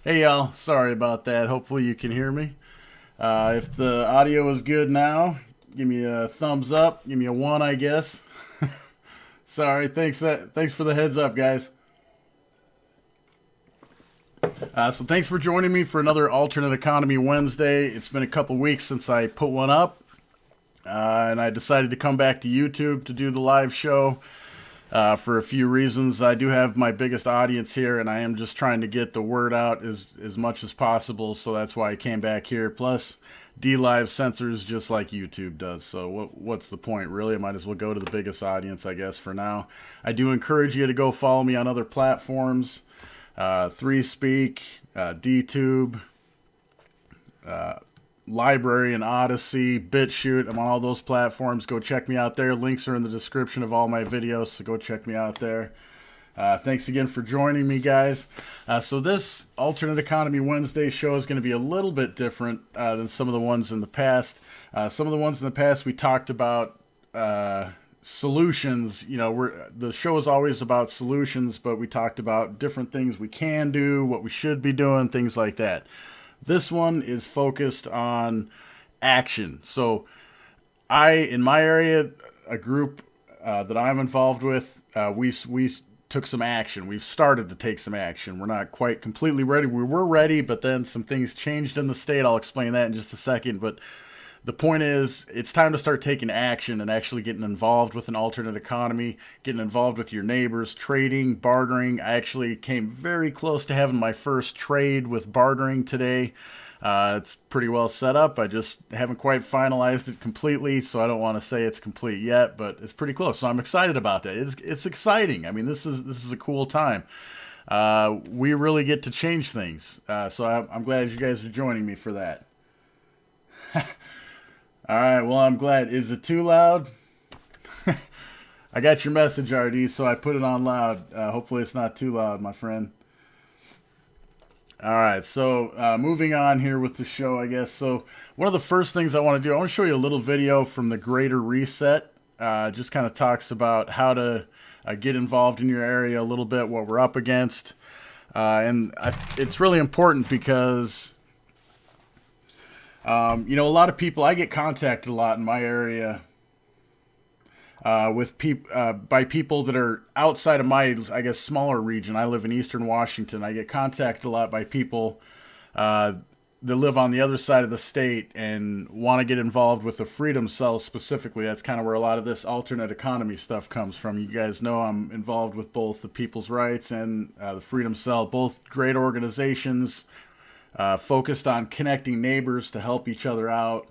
Hey y'all, sorry about that. Hopefully you can hear me. If the audio is good now, give me a thumbs up. Give me a one, I guess. Sorry, thanks for the heads up, guys. So thanks for joining me for another Alternate Economy Wednesday. It's been a couple weeks since I put one up, and I decided to come back to YouTube to do the live show. For a few reasons. I do have my biggest audience here, and I am just trying to get the word out as much as possible, so that's why I came back here. Plus, DLive censors just like YouTube does, so what's the point, really? I might as well go to the biggest audience, I guess, for now. I do encourage you to go follow me on other platforms, 3Speak, DTube, LBRY and Odyssey, BitChute. I'm on all those platforms. Go check me out there. Links are in the description of all my videos, so go check me out there. Thanks again for joining me, guys. So this Alternate Economy Wednesday show is going to be a little bit different than some of the ones in the past. Some of the ones in the past we talked about solutions. You know, the show is always about solutions, but we talked about different things we can do, what we should be doing, things like that. This one is focused on action. So in my area, a group that I'm involved with, we took some action. We've started to take some action. We're not quite completely ready. We were ready, but then some things changed in the state. I'll explain that in just a second. But the point is, it's time to start taking action and actually getting involved with an alternate economy, getting involved with your neighbors, trading, bartering. I actually came very close to having my first trade with bartering today. It's pretty well set up. I just haven't quite finalized it completely, so I don't want to say it's complete yet, but it's pretty close. So I'm excited about that. It's exciting. I mean, this is a cool time. We really get to change things. So I'm glad you guys are joining me for that. All right, well, I'm glad. Is it too loud? I got your message, RD, so I put it on loud. Hopefully it's not too loud, my friend. All right, so moving on here with the show, I guess. So one of the first things I want to do, I want to show you a little video from the Greater Reset. Just kind of talks about how to get involved in your area a little bit, what we're up against. It's really important because... you know, a lot of people, I get contacted a lot in my area by people that are outside of my, I guess, smaller region. I live in Eastern Washington. I get contacted a lot by people that live on the other side of the state and want to get involved with the freedom cell specifically. That's kind of where a lot of this alternate economy stuff comes from. You guys know I'm involved with both the People's Rights and the Freedom Cell, both great organizations. Focused on connecting neighbors to help each other out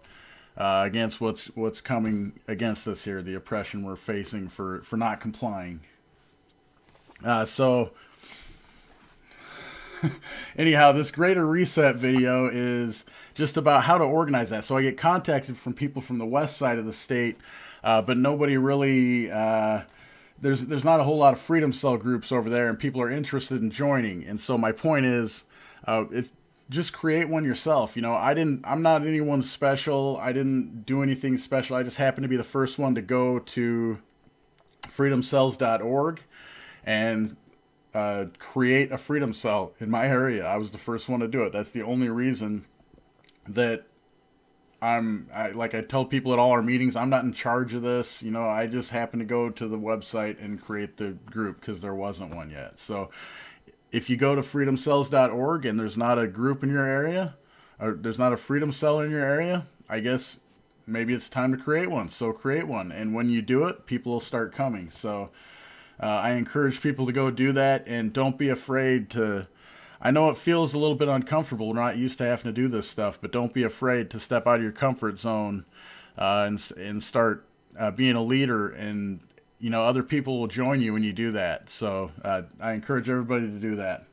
against what's coming against us here, the oppression we're facing for not complying. So anyhow, this Greater Reset video is just about how to organize that. So I get contacted from people from the west side of the state, but nobody really... there's not a whole lot of Freedom Cell groups over there, and people are interested in joining. And so my point is, it's just create one yourself. You know, I'm not anyone special. I didn't do anything special. I just happened to be the first one to go to freedomcells.org and create a freedom cell in my area. I was the first one to do it. That's the only reason that like I tell people at all our meetings, I'm not in charge of this. You know, I just happened to go to the website and create the group because there wasn't one yet. So if you go to freedomcells.org and there's not a group in your area, or there's not a freedom cell in your area, I guess maybe it's time to create one. So create one. And when you do it, people will start coming. So I encourage people to go do that, and don't be afraid to... I know it feels a little bit uncomfortable. We're not used to having to do this stuff, but don't be afraid to step out of your comfort zone and start being a leader. And you know, other people will join you when you do that. So I encourage everybody to do that.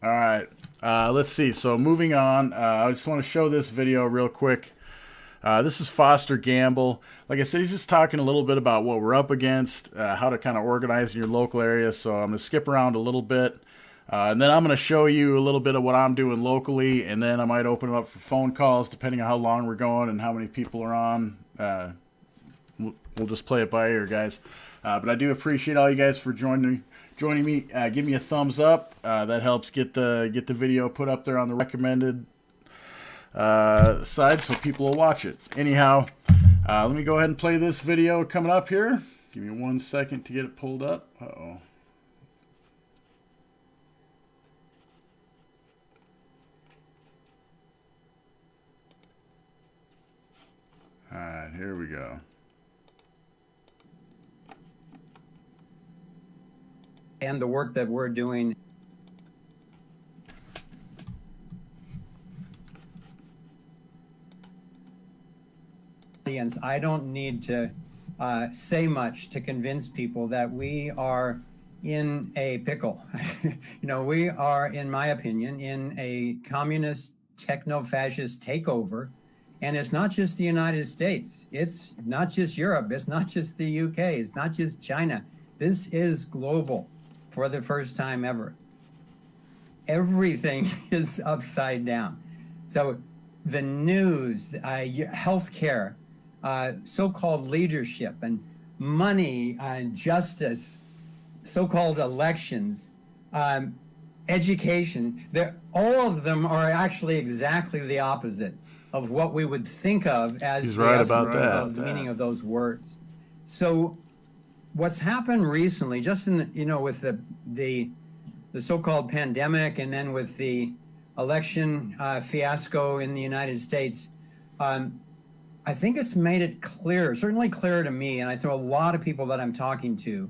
All right, let's see. So moving on, I just want to show this video real quick. This is Foster Gamble. Like I said, he's just talking a little bit about what we're up against, how to kind of organize in your local area. So I'm going to skip around a little bit. And then I'm going to show you a little bit of what I'm doing locally, and then I might open them up for phone calls depending on how long we're going and how many people are on. we'll just play it by ear, guys. But I do appreciate all you guys for joining me. Give me a thumbs up. That helps get the video put up there on the recommended side so people will watch it. Anyhow, let me go ahead and play this video coming up here. Give me 1 second to get it pulled up. Uh-oh. All right, here we go. And the work that we're doing. I don't need to say much to convince people that we are in a pickle. We are, in my opinion, in a communist techno-fascist takeover. And it's not just the United States. It's not just Europe. It's not just the UK. It's not just China. This is global for the first time ever. Everything is upside down. So the news, healthcare, so-called leadership and money, justice, so-called elections, education, all of them are actually exactly the opposite of what we would think of as the essence of the meaning of those words. So what's happened recently, just in the, with the so-called pandemic and then with the election fiasco in the United States, I think it's made it clear, certainly clear to me, and I think a lot of people that I'm talking to,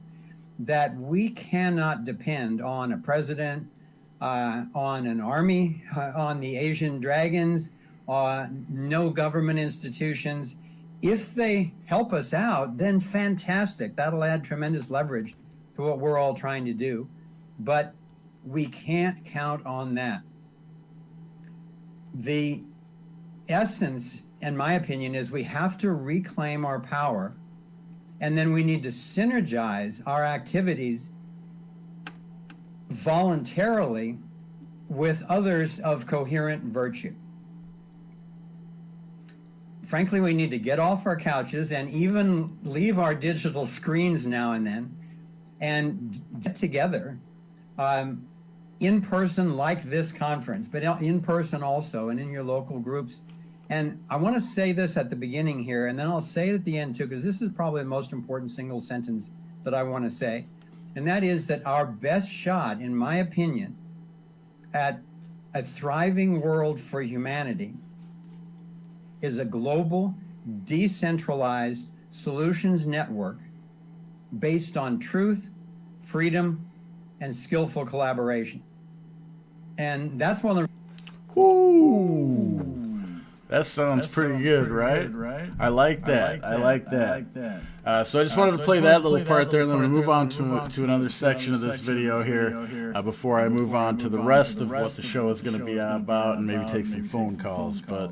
that we cannot depend on a president, on an army, on the Asian dragons, no government institutions. If they help us out, then fantastic. That'll add tremendous leverage to what we're all trying to do. But we can't count on that. The essence, in my opinion, is we have to reclaim our power, and then we need to synergize our activities voluntarily with others of coherent virtue. Frankly, we need to get off our couches and even leave our digital screens now and then and get together in person like this conference, but in person also and in your local groups. And I want to say this at the beginning here, and then I'll say it at the end too, because this is probably the most important single sentence that I want to say. And that is that our best shot, in my opinion, at a thriving world for humanity is a global, decentralized solutions network based on truth, freedom, and skillful collaboration. And that's one of the... Ooh. That sounds pretty good, right? I like that. I like that. So I just wanted to play that little part there, and then we'll move on to another section of this video here before I move on to the rest of what the show is going to be about and maybe take some phone calls. But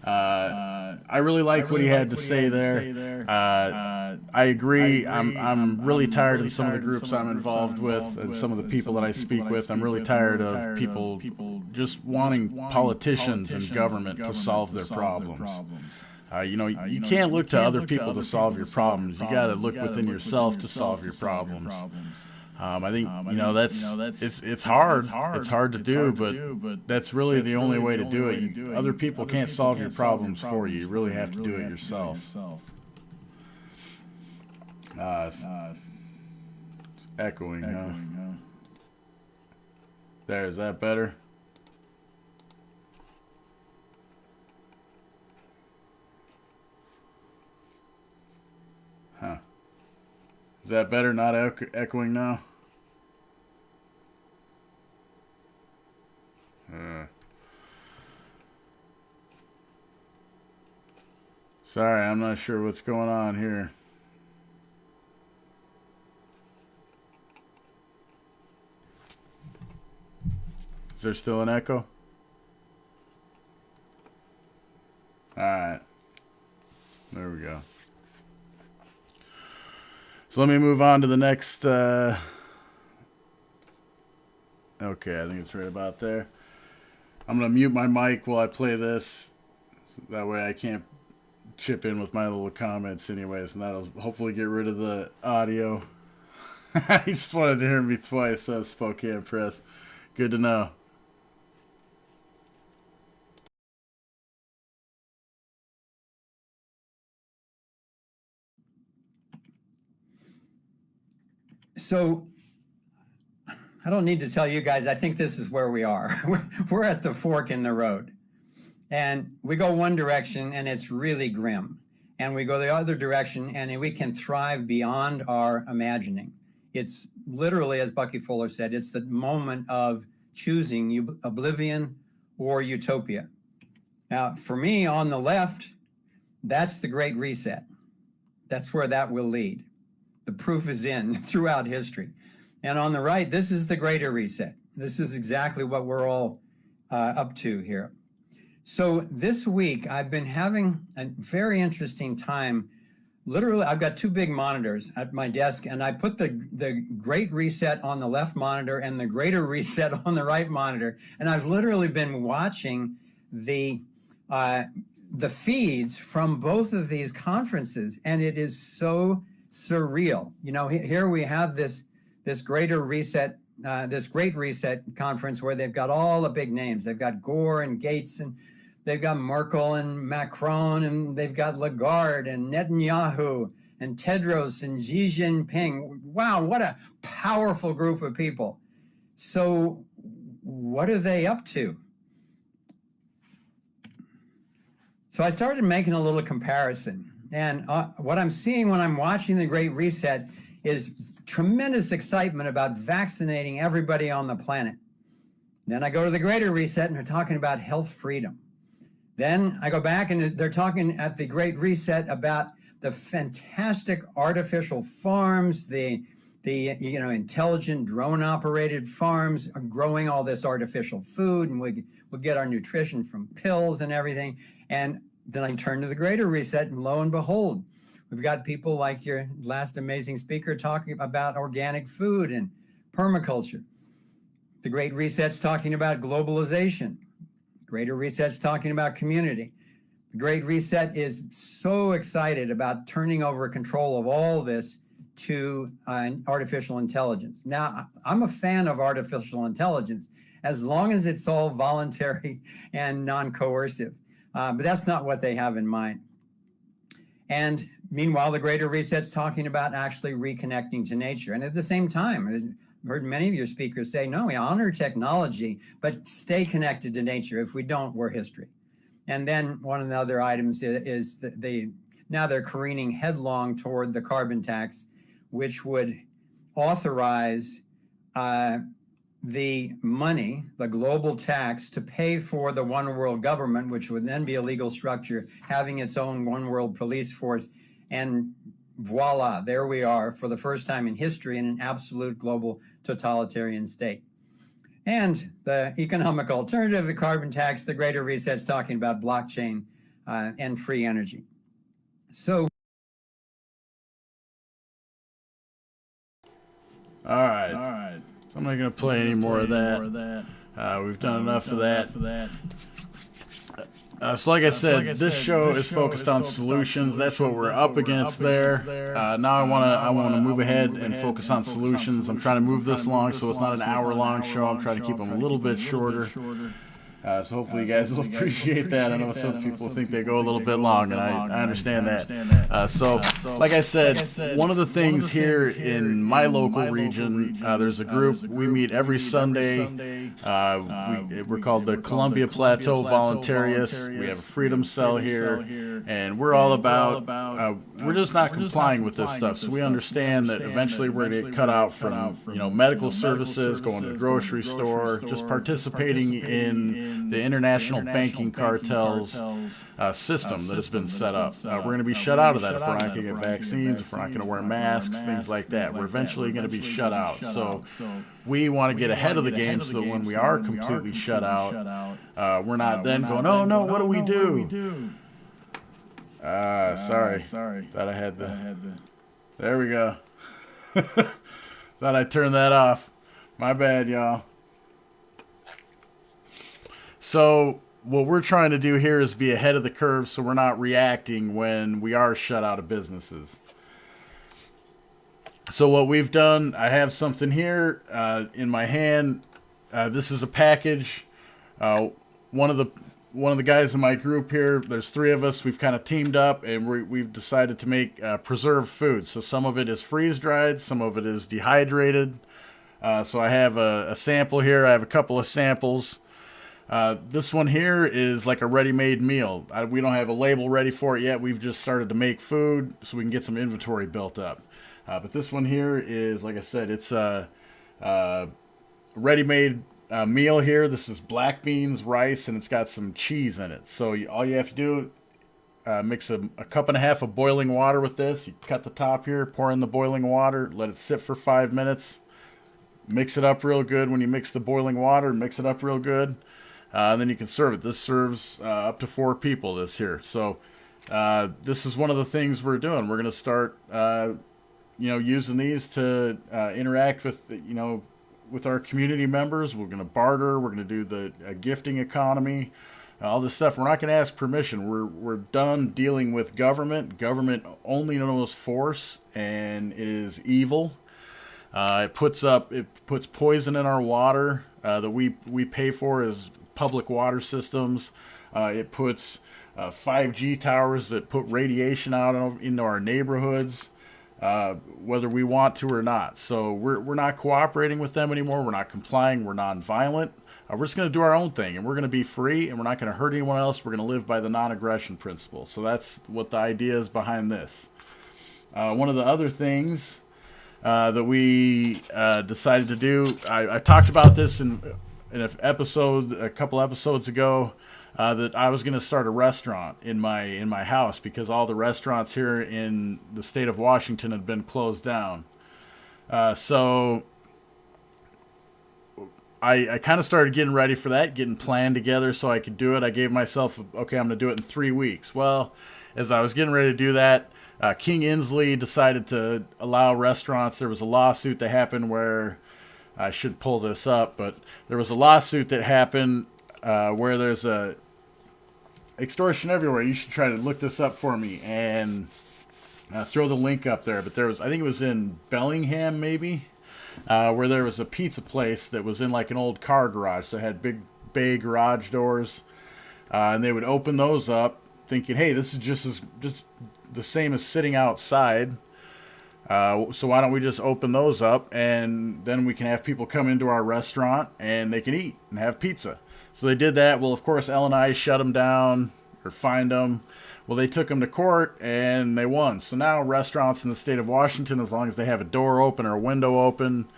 I really like what he had to say there. I agree. I'm really tired of some of the groups I'm involved with and some of the people that I speak with. I'm really tired of people just wanting politicians and government to solve their problems. You can't look to other people to solve your problems. You got to look within yourself to solve your problems. I think it's hard. It's hard to do, but that's really the only way to do it. Other people can't solve your problems for you. You really have to do it yourself. It's echoing, huh? There, is that better? Huh. Is that better? Not echoing now? Sorry, I'm not sure what's going on here. Is there still an echo? Alright. There we go. So let me move on to the next. Okay, I think it's right about there. I'm going to mute my mic while I play this. So that way I can't chip in with my little comments anyways, and that'll hopefully get rid of the audio. He just wanted to hear me twice, Spokane Press. Good to know. So I don't need to tell you guys, I think this is where we are. We're at the fork in the road. And we go one direction and it's really grim. And we go the other direction and we can thrive beyond our imagining. It's literally, as Bucky Fuller said, it's the moment of choosing oblivion or utopia. Now, for me, on the left, that's the Great Reset. That's where that will lead. The proof is in throughout history. And on the right, this is the Greater Reset. This is exactly what we're all up to here. So this week, I've been having a very interesting time. Literally, I've got two big monitors at my desk, and I put the Great Reset on the left monitor and the Greater Reset on the right monitor. And I've literally been watching the feeds from both of these conferences, and it is so surreal. You know, here we have this Greater Reset, this Great Reset conference where they've got all the big names. They've got Gore and Gates, and they've got Merkel and Macron, and they've got Lagarde and Netanyahu and Tedros and Xi Jinping. Wow, what a powerful group of people. So what are they up to? So I started making a little comparison. And what I'm seeing when I'm watching the Great Reset is tremendous excitement about vaccinating everybody on the planet. Then I go to the Greater Reset and they're talking about health freedom. Then I go back and they're talking at the Great Reset about the fantastic artificial farms, the intelligent drone operated farms are growing all this artificial food, and we'll get our nutrition from pills and everything. And then I turn to the Greater Reset, and lo and behold, we've got people like your last amazing speaker talking about organic food and permaculture. The Great Reset's talking about globalization. Greater Reset's talking about community. The Great Reset is so excited about turning over control of all this to artificial intelligence. Now, I'm a fan of artificial intelligence as long as it's all voluntary and non-coercive. But that's not what they have in mind. And meanwhile, the Greater Reset's talking about actually reconnecting to nature. And at the same time, I've heard many of your speakers say, no, we honor technology, but stay connected to nature. If we don't, we're history. And then one of the other items is that now they're careening headlong toward the carbon tax, which would authorize the money, the global tax, to pay for the one world government, which would then be a legal structure, having its own one world police force. And voila, there we are for the first time in history in an absolute global totalitarian state. And the economic alternative, the carbon tax, the Greater Reset's talking about blockchain and free energy. So. All right. I'm not going to play any more of that. We've done enough of that. So like I said, this show is focused on solutions. That's what we're up against there. Now I want to move ahead and focus on solutions. I'm trying to move this along so it's not an hour-long show. I'm trying to keep them a little bit shorter. So hopefully you guys will appreciate that. I know some people think they go a little bit long, and I understand that. So like I said, one of the things here in my local region, there's a group. We meet every Sunday. We're called the Columbia Plateau Voluntarists. We have a freedom cell here, and we're all about, we're just not complying with this stuff. So we understand that eventually we're going to get cut out from medical services, going to the grocery store, just participating in the international banking cartel's system that has been set up. We're going to be shut out of that if we're not going to get vaccines, if we're not going to wear masks, things like that. We're eventually going to be shut out. So we want to get ahead of the game so that when we are completely shut out, we're not then going, oh no, what do we do? Sorry. Thought I had the... There we go. Thought I turned that off. My bad, y'all. So what we're trying to do here is be ahead of the curve so we're not reacting when we are shut out of businesses. So what we've done, I have something here in my hand. This is a package. One of the guys in my group here, there's 3 of us. We've kind of teamed up, and we've decided to make preserved food. So some of it is freeze-dried, some of it is dehydrated. So I have a sample here. I have a couple of samples. This one here is like a ready-made meal. We don't have a label ready for it yet. We've just started to make food so we can get some inventory built up. But this one here is, like I said, it's a ready-made meal here. This is black beans, rice, and it's got some cheese in it. So all you have to do, mix a cup and a half of boiling water with this. You cut the top here, pour in the boiling water, let it sit for 5 minutes. Mix it up real good. When you mix the boiling water, mix it up real good. And then you can serve it. This serves up to 4 people, this here. So this is one of the things we're doing. We're going to start, using these to interact with, with our community members. We're going to barter. We're going to do the gifting economy, all this stuff. We're not going to ask permission. We're done dealing with government. Government only knows force, and it is evil. It puts poison in our water that we pay for as public water systems. It puts 5G towers that put radiation out into our neighborhoods, whether we want to or not. So we're not cooperating with them anymore. We're not complying. We're nonviolent. We're just going to do our own thing, and we're going to be free, and we're not going to hurt anyone else. We're going to live by the non-aggression principle. So that's what the idea is behind this. One of the other things that we decided to do, I talked about this in an episode a couple episodes ago, that I was going to start a restaurant in my house because all the restaurants here in the state of Washington had been closed down. So I kind of started getting ready for that, getting planned together so I could do it. I gave myself, okay, I'm going to do it in 3 weeks. Well, as I was getting ready to do that, King Inslee decided to allow restaurants. There was a lawsuit that happened where, I should pull this up, but there was a lawsuit that happened where there's a extortion everywhere. You should try to look this up for me and throw the link up there. But I think it was in Bellingham maybe, where there was a pizza place that was in like an old car garage. So it had big bay garage doors, and they would open those up thinking, hey, this is just the same as sitting outside. So why don't we just open those up, and then we can have people come into our restaurant and they can eat and have pizza. So they did that. Well, of course, L&I shut them down or fined them. Well, they took them to court and they won. So now restaurants in the state of Washington, as long as they have a door open or a window open,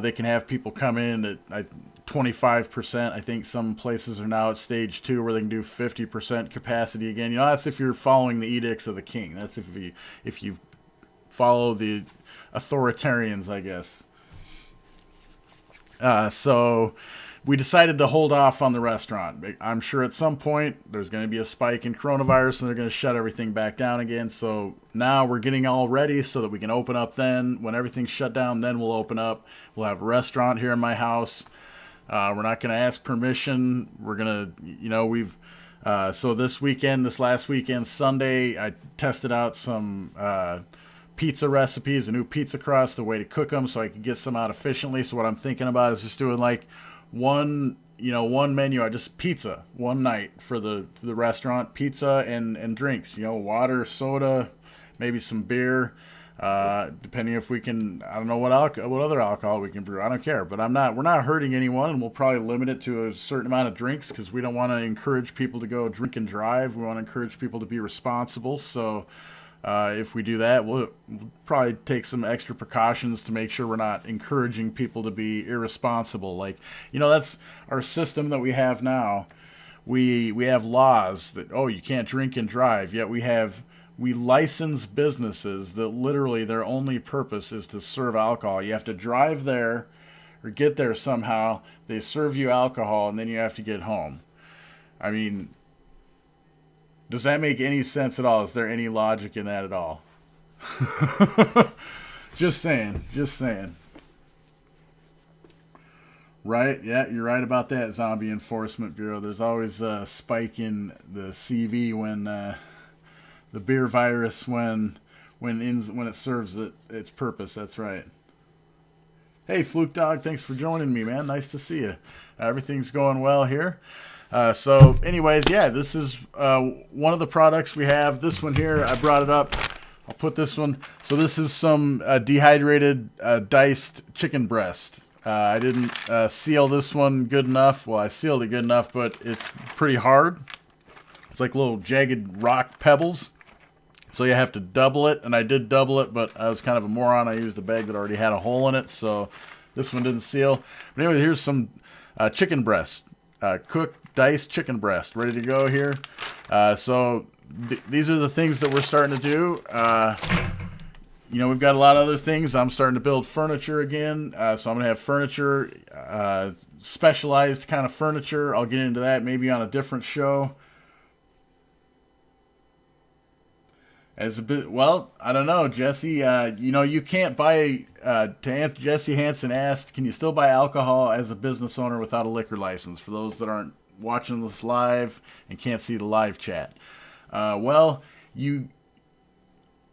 they can have people come in at 25%. I think some places are now at stage 2 where they can do 50% capacity again. That's if you're following the edicts of the king. That's if you follow the authoritarians, I guess. So we decided to hold off on the restaurant. I'm sure at some point there's going to be a spike in coronavirus and they're going to shut everything back down again. So now we're getting all ready so that we can open up then. When everything's shut down, then we'll open up. We'll have a restaurant here in my house. We're not going to ask permission. We're going to, so this last weekend, Sunday, I tested out some pizza recipes, a new pizza crust, a way to cook them so I could get some out efficiently. So what I'm thinking about is just doing like one menu, just pizza one night for the restaurant, pizza and drinks, water, soda, maybe some beer, depending if we can, I don't know what other alcohol we can brew. I don't care, but we're not hurting anyone, and we'll probably limit it to a certain amount of drinks because we don't want to encourage people to go drink and drive. We want to encourage people to be responsible. So if we do that, we'll probably take some extra precautions to make sure we're not encouraging people to be irresponsible. That's our system that we have now. We have laws that, you can't drink and drive, yet we license businesses that literally their only purpose is to serve alcohol. You have to drive there or get there somehow. They serve you alcohol, and then you have to get home. I mean, does that make any sense at all? Is there any logic in that at all? Just saying. Right, yeah, you're right about that, Zombie Enforcement Bureau. There's always a spike in the CV when the beer virus when it serves its purpose. That's right. Hey, flukedog, thanks for joining me, man. Nice to see you. Everything's going well here. So, anyways, yeah, this is one of the products we have. This one here, I brought it up. I'll put this one. So this is some dehydrated diced chicken breast. I didn't seal this one good enough. Well, I sealed it good enough, but it's pretty hard. It's like little jagged rock pebbles. So you have to double it, and I did double it, but I was kind of a moron. I used a bag that already had a hole in it, so this one didn't seal. But anyway, here's some chicken breast, cooked diced chicken breast, ready to go here. So these are the things that we're starting to do. We've got a lot of other things. I'm starting to build furniture again. So I'm going to have furniture, specialized kind of furniture. I'll get into that maybe on a different show. As a bit, well, I don't know, Jesse. You can't buy. To answer, Jesse Hansen asked, "Can you still buy alcohol as a business owner without a liquor license?" For those that aren't watching this live and can't see the live chat, you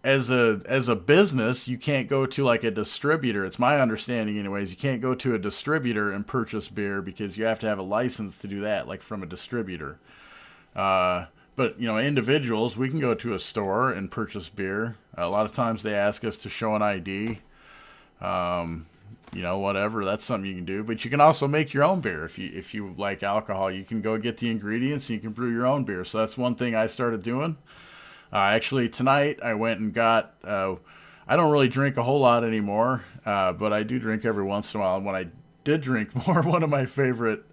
as a business, you can't go to like a distributor. It's my understanding, anyways. You can't go to a distributor and purchase beer because you have to have a license to do that, like from a distributor. But, individuals, we can go to a store and purchase beer. A lot of times they ask us to show an ID. Whatever. That's something you can do. But you can also make your own beer. If you like alcohol, you can go get the ingredients and you can brew your own beer. So that's one thing I started doing. Actually, tonight I went and got... I don't really drink a whole lot anymore, but I do drink every once in a while. And when I did drink more, one of my favorite...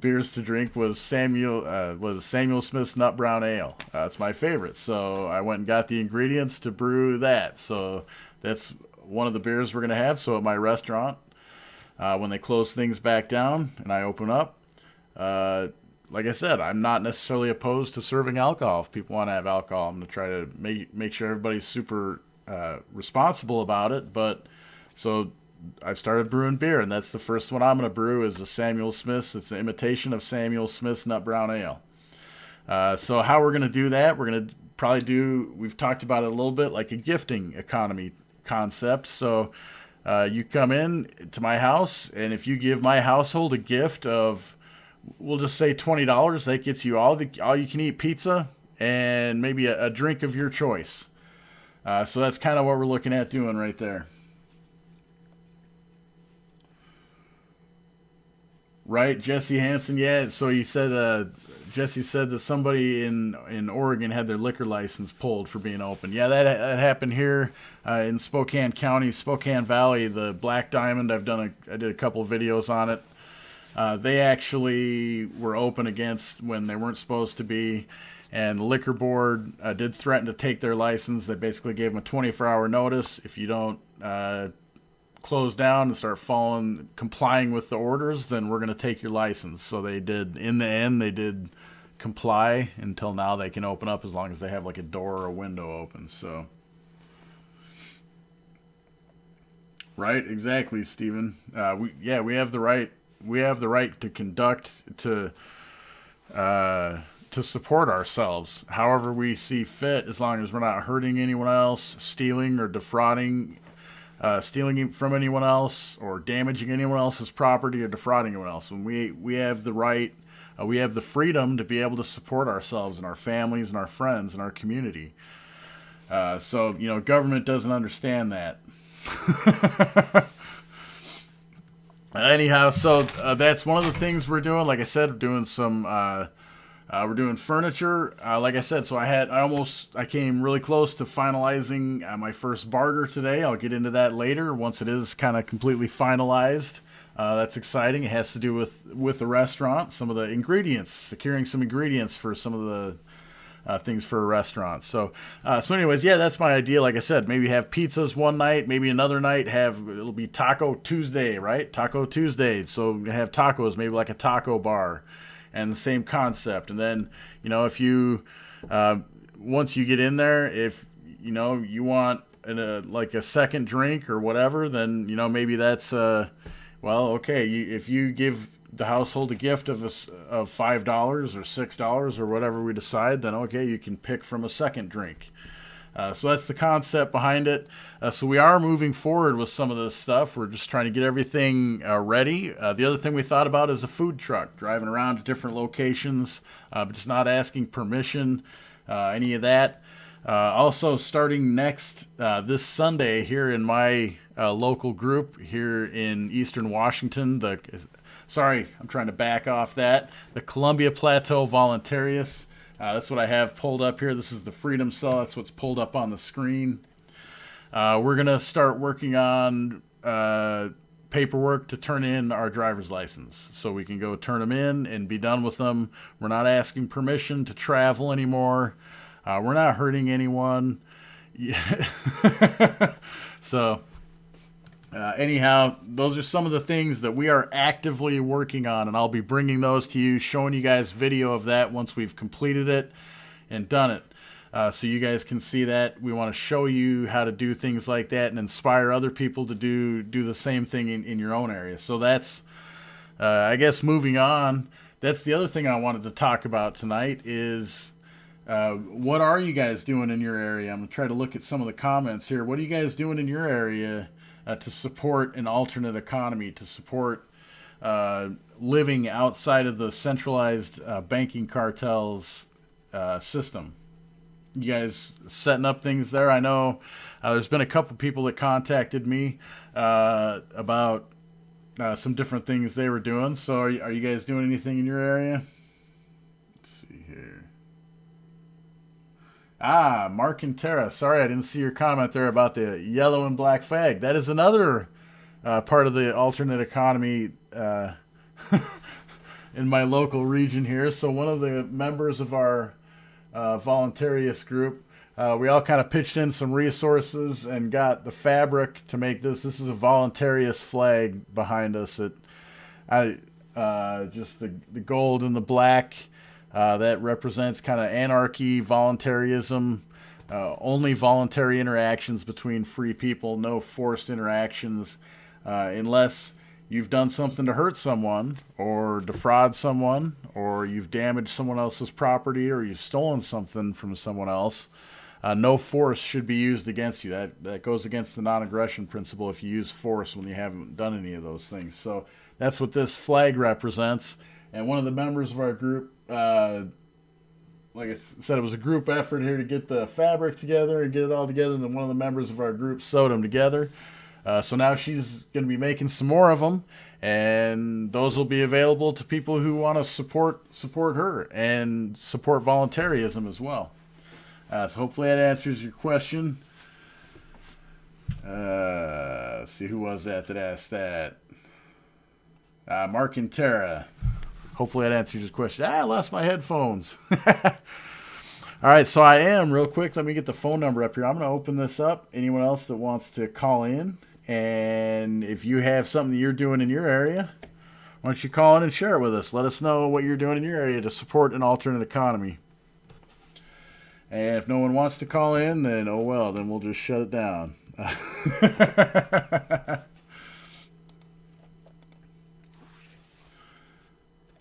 beers to drink was Samuel Smith's Nut Brown Ale. It's my favorite. So I went and got the ingredients to brew that. So that's one of the beers we're going to have. So at my restaurant, when they close things back down and I open up, like I said, I'm not necessarily opposed to serving alcohol. If people want to have alcohol, I'm going to try to make sure everybody's super responsible about it. But so I've started brewing beer, and that's the first one I'm going to brew is a Samuel Smith's. It's an imitation of Samuel Smith's Nut Brown Ale. So how we're going to do that, we're going to probably we've talked about it a little bit, like a gifting economy concept. So you come in to my house, and if you give my household a gift of, we'll just say $20, that gets you all you can eat pizza and maybe a drink of your choice. So that's kind of what we're looking at doing right there. Right, Jesse Hansen. Yeah, so he said, Jesse said that somebody in Oregon had their liquor license pulled for being open. Yeah, that happened here in Spokane County, Spokane Valley. The Black Diamond. I did a couple of videos on it. They actually were open against when they weren't supposed to be, and the liquor board did threaten to take their license. They basically gave them a 24-hour notice. If you don't close down and start complying with the orders, then we're going to take your license. So they did, in the end, they did comply. Until now they can open up as long as they have like a door or a window open. So right, exactly, Stephen. We have the right to conduct, to support ourselves however we see fit, as long as we're not hurting anyone else, stealing or defrauding, stealing from anyone else, or damaging anyone else's property, or defrauding anyone else. When we have the right, we have the freedom to be able to support ourselves and our families and our friends and our community. So government doesn't understand that. Anyhow, so that's one of the things we're doing. Like I said, we're doing we're doing furniture. Like I said, so I came really close to finalizing my first barter today. I'll get into that later once it is kind of completely finalized. That's exciting. It has to do with the restaurant, some of the ingredients, securing some ingredients for some of the things for a restaurant. So anyways, yeah, that's my idea. Like I said, maybe have pizzas one night, maybe another night it'll be Taco Tuesday, right? Taco Tuesday. So have tacos, maybe like a taco bar. And the same concept. And then, if you, once you get in there, if, you want like a second drink or whatever, then, maybe that's, Well, okay, if you give the household a gift of $5 or $6 or whatever we decide, then okay, you can pick from a second drink. So that's the concept behind it. So we are moving forward with some of this stuff. We're just trying to get everything ready. The other thing we thought about is a food truck, driving around to different locations, but just not asking permission, any of that. Also, starting this Sunday here in my local group here in Eastern Washington, I'm trying to back off that. The Columbia Plateau Voluntarists. That's what I have pulled up here. This is the Freedom Cell. That's what's pulled up on the screen. We're going to start working on paperwork to turn in our driver's license so we can go turn them in and be done with them. We're not asking permission to travel anymore. We're not hurting anyone. So... anyhow, those are some of the things that we are actively working on, and I'll be bringing those to you, showing you guys video of that once we've completed it and done it. So you guys can see that. We want to show you how to do things like that and inspire other people to do the same thing in your own area. So that's, I guess, moving on. That's the other thing I wanted to talk about tonight is... what are you guys doing in your area? I'm going to try to look at some of the comments here. What are you guys doing in your area to support an alternate economy, to support living outside of the centralized banking cartels system? You guys setting up things there? I know there's been a couple people that contacted me about some different things they were doing. So are you guys doing anything in your area? Let's see here. Mark and Tara. Sorry, I didn't see your comment there about the yellow and black flag. That is another part of the alternate economy in my local region here. So one of the members of our voluntarist group, we all kind of pitched in some resources and got the fabric to make this. This is a voluntarist flag behind us. Just the gold and the black. That represents kind of anarchy, voluntarism, only voluntary interactions between free people, no forced interactions, unless you've done something to hurt someone or defraud someone or you've damaged someone else's property or you've stolen something from someone else. No force should be used against you. That goes against the non-aggression principle if you use force when you haven't done any of those things. So that's what this flag represents. And one of the members of our group, like I said, it was a group effort here to get the fabric together and get it all together. And then one of the members of our group sewed them together. So now she's going to be making some more of them. And those will be available to people who want to support her and support voluntarism as well. So hopefully that answers your question. Let's see, who was that asked that? Mark and Tara. Hopefully that answers your question. I lost my headphones. All right, so I am, real quick, let me get the phone number up here. I'm going to open this up. Anyone else that wants to call in, and if you have something that you're doing in your area, why don't you call in and share it with us. Let us know what you're doing in your area to support an alternate economy. And if no one wants to call in, then oh well, then we'll just shut it down.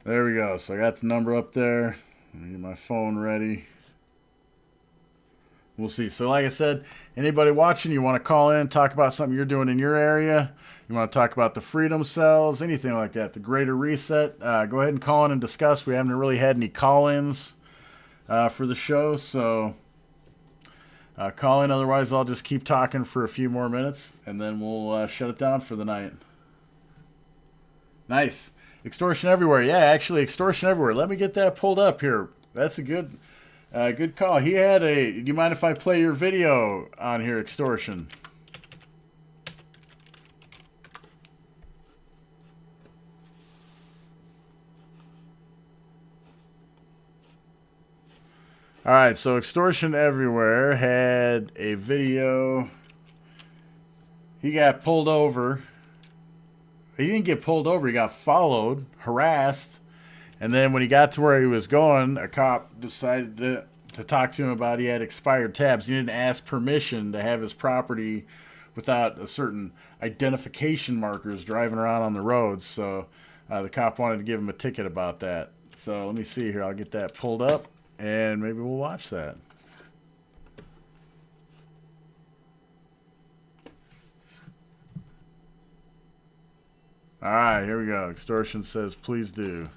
There we go. So I got the number up there. Let me get my phone ready. We'll see. So like I said, anybody watching, you want to call in, talk about something you're doing in your area, you want to talk about the freedom cells, anything like that, the greater reset, go ahead and call in and discuss. We haven't really had any call-ins for the show, so call in. Otherwise, I'll just keep talking for a few more minutes, and then we'll shut it down for the night. Nice. Extortion everywhere. Yeah, actually, extortion everywhere. Let me get that pulled up here. That's a good call. He had do you mind if I play your video on here, extortion? All right, so Extortion Everywhere had a video. He got pulled over. He didn't get pulled over. He got followed, harassed, and then when he got to where he was going, a cop decided to talk to him about he had expired tabs. He didn't ask permission to have his property without a certain identification markers driving around on the roads. So the cop wanted to give him a ticket about that. So let me see here. I'll get that pulled up, and maybe we'll watch that. All right, here we go. Extortion says, please do.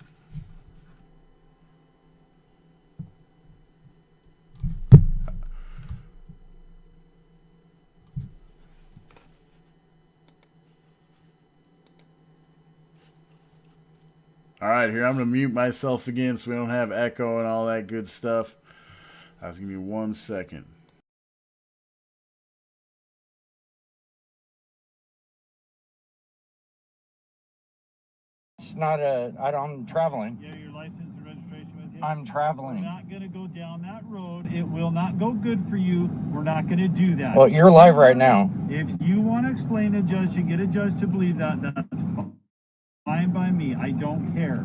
All right, here, I'm going to mute myself again so we don't have echo and all that good stuff. Just give me 1 second. It's not I'm traveling. Yeah, your license and registration with you? I'm traveling. We're not going to go down that road. It will not go good for you. We're not going to do that. Well, you're live right now. If you want to explain to a judge and get a judge to believe that, that's fine by me. I don't care.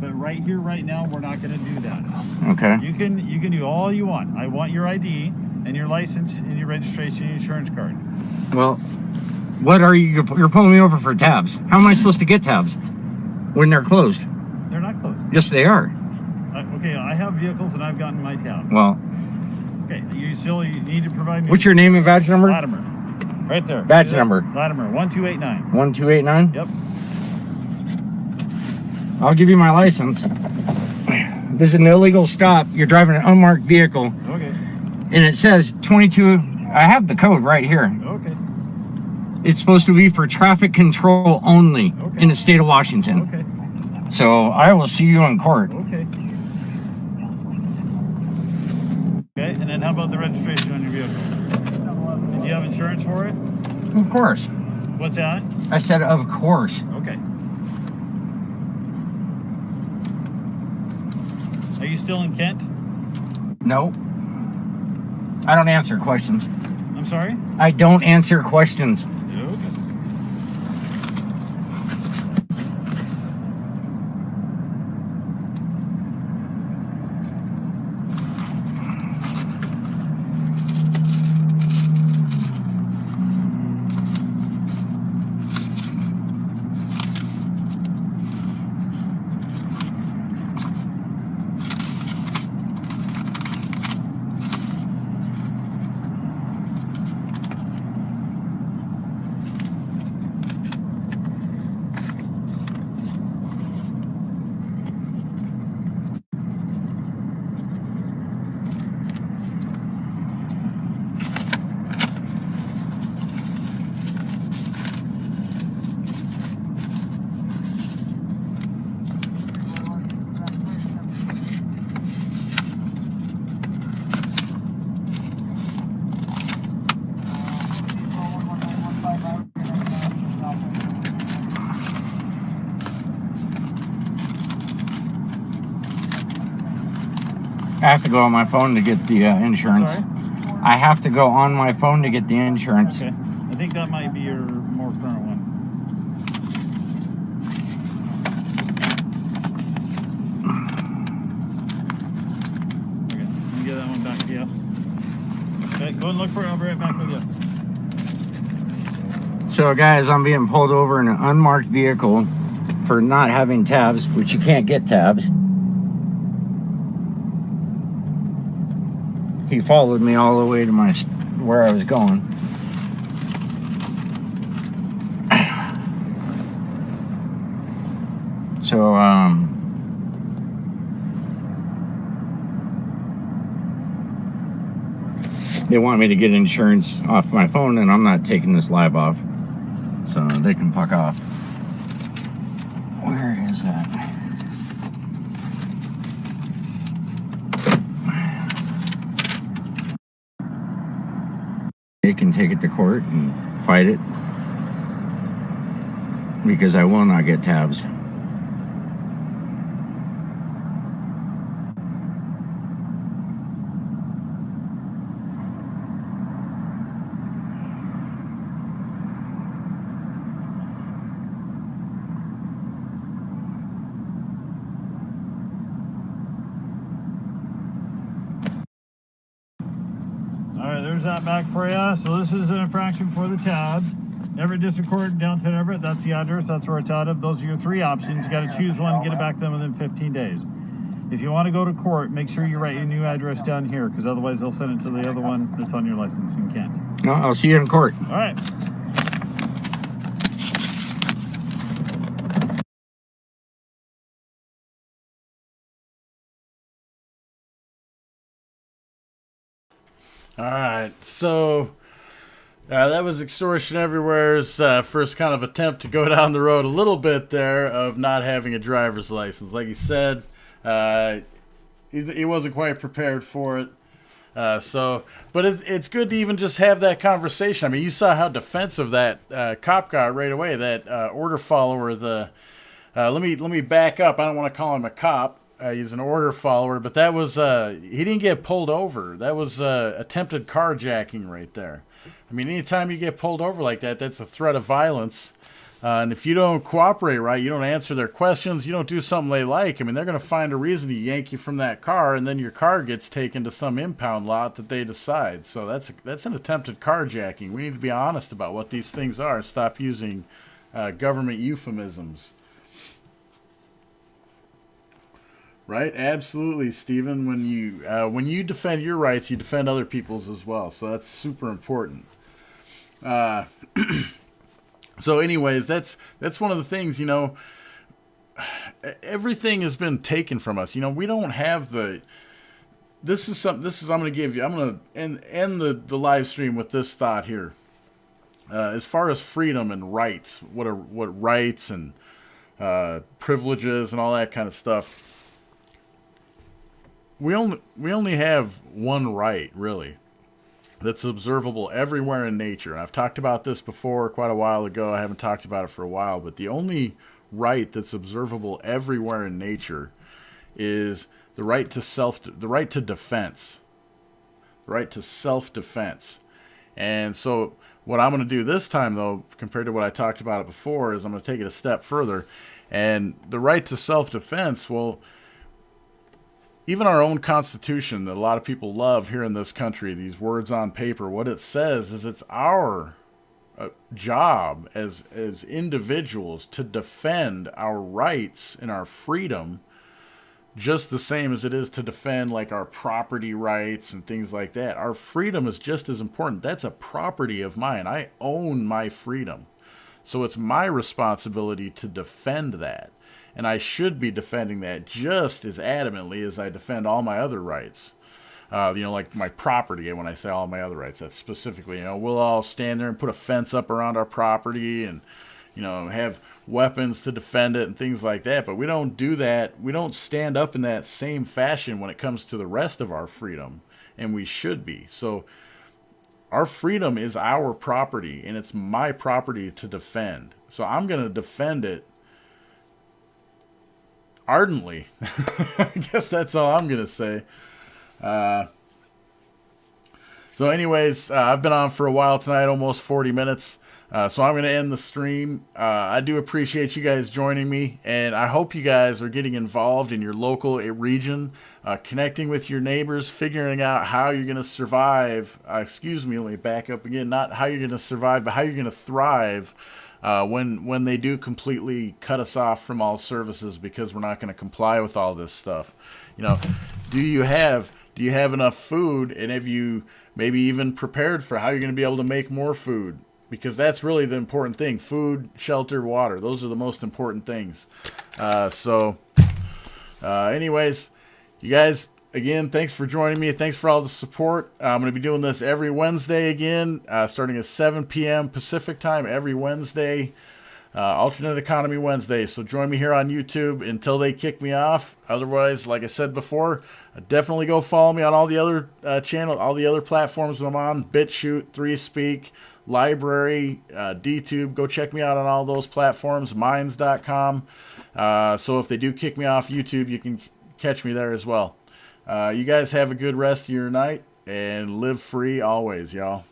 But right here, right now, we're not going to do that. Okay. You can do all you want. I want your ID and your license and your registration and your insurance card. Well, what are you? You're pulling me over for tabs. How am I supposed to get tabs when they're closed? They're not closed. Yes, they are. Okay, I have vehicles and I've gotten my tab. Well. Okay, you need to provide me. What's your name and badge number? Latimer. Right there. Badge number. Latimer, 1289. 1289? Yep. I'll give you my license. This is an illegal stop. You're driving an unmarked vehicle. Okay. And it says 22. I have the code right here. Okay. It's supposed to be for traffic control only in the state of Washington. Okay. So I will see you in court. Okay. Okay, and then how about the registration on your vehicle? Do you have insurance for it? Of course. What's that? I said of course. Okay. Are you still in Kent? No. I don't answer questions. I'm sorry? I don't answer questions. Okay. I have to go on my phone to get the insurance. Sorry? I have to go on my phone to get the insurance. Okay. I think that might be your more current one. Okay, let me get that one back to you. Okay, go and look for it. I'll be right back with you. So guys, I'm being pulled over in an unmarked vehicle for not having tabs, which you can't get tabs. He followed me all the way to where I was going. So, they want me to get insurance off my phone, and I'm not taking this live off. So they can fuck off. Where is that? They can take it to court and fight it because I will not get tabs. All right, there's that back for you. So this is an infraction for the tabs. Everett District Court, downtown Everett, that's the address, that's where it's out of. Those are your three options. You got to choose one, get it back to them within 15 days. If you want to go to court, make sure you write your new address down here, because otherwise they'll send it to the other one that's on your license and you can't. I'll see you in court. All right. All right, so that was Extortion Everywhere's first kind of attempt to go down the road a little bit there of not having a driver's license. Like he said, he wasn't quite prepared for it. But it's good to even just have that conversation. I mean, you saw how defensive that cop got right away. That order follower. Let me back up. I don't want to call him a cop. He's an order follower, but that was he didn't get pulled over. That was attempted carjacking right there. I mean, anytime you get pulled over like that, that's a threat of violence. And if you don't cooperate right, you don't answer their questions, you don't do something they like, I mean, they're going to find a reason to yank you from that car, and then your car gets taken to some impound lot that they decide. So that's an attempted carjacking. We need to be honest about what these things are. Stop using government euphemisms. Right? Absolutely, Stephen. When you defend your rights, you defend other people's as well. So that's super important. So anyways, that's one of the things, you know, everything has been taken from us. You know, we don't have I'm going to end the live stream with this thought here. As far as freedom and rights, what rights and privileges and all that kind of stuff. We only have one right, really, that's observable everywhere in nature. And I've talked about this before quite a while ago. I haven't talked about it for a while, but the only right that's observable everywhere in nature is the right to defense. The right to self-defense. And so what I'm going to do this time, though, compared to what I talked about it before, is I'm going to take it a step further. And the right to self-defense, well, even our own Constitution that a lot of people love here in this country, these words on paper, what it says is it's our job as individuals to defend our rights and our freedom just the same as it is to defend like our property rights and things like that. Our freedom is just as important. That's a property of mine. I own my freedom. So it's my responsibility to defend that. And I should be defending that just as adamantly as I defend all my other rights. Like my property. And when I say all my other rights, that's specifically, we'll all stand there and put a fence up around our property and, have weapons to defend it and things like that. But we don't do that. We don't stand up in that same fashion when it comes to the rest of our freedom. And we should be. So our freedom is our property, and it's my property to defend. So I'm going to defend it ardently. I guess that's all I'm going to say. So anyways, I've been on for a while tonight, almost 40 minutes. So I'm going to end the stream. I do appreciate you guys joining me, and I hope you guys are getting involved in your local region, connecting with your neighbors, figuring out how you're going to survive. Let me back up again. Not how you're going to survive, but how you're going to thrive when they do completely cut us off from all services because we're not going to comply with all this stuff. Do you have enough food, and have you maybe even prepared for how you're going to be able to make more food? Because that's really the important thing. Food, shelter, water. Those are the most important things. Anyways, you guys, again, thanks for joining me. Thanks for all the support. I'm going to be doing this every Wednesday again, starting at 7 p.m. Pacific time every Wednesday. Alternate Economy Wednesday. So join me here on YouTube until they kick me off. Otherwise, like I said before, definitely go follow me on all the other all the other platforms I'm on. BitChute, 3Speak, LBRY, DTube. Go check me out on all those platforms. Minds.com. So if they do kick me off YouTube, you can catch me there as well. You guys have a good rest of your night and live free always, y'all.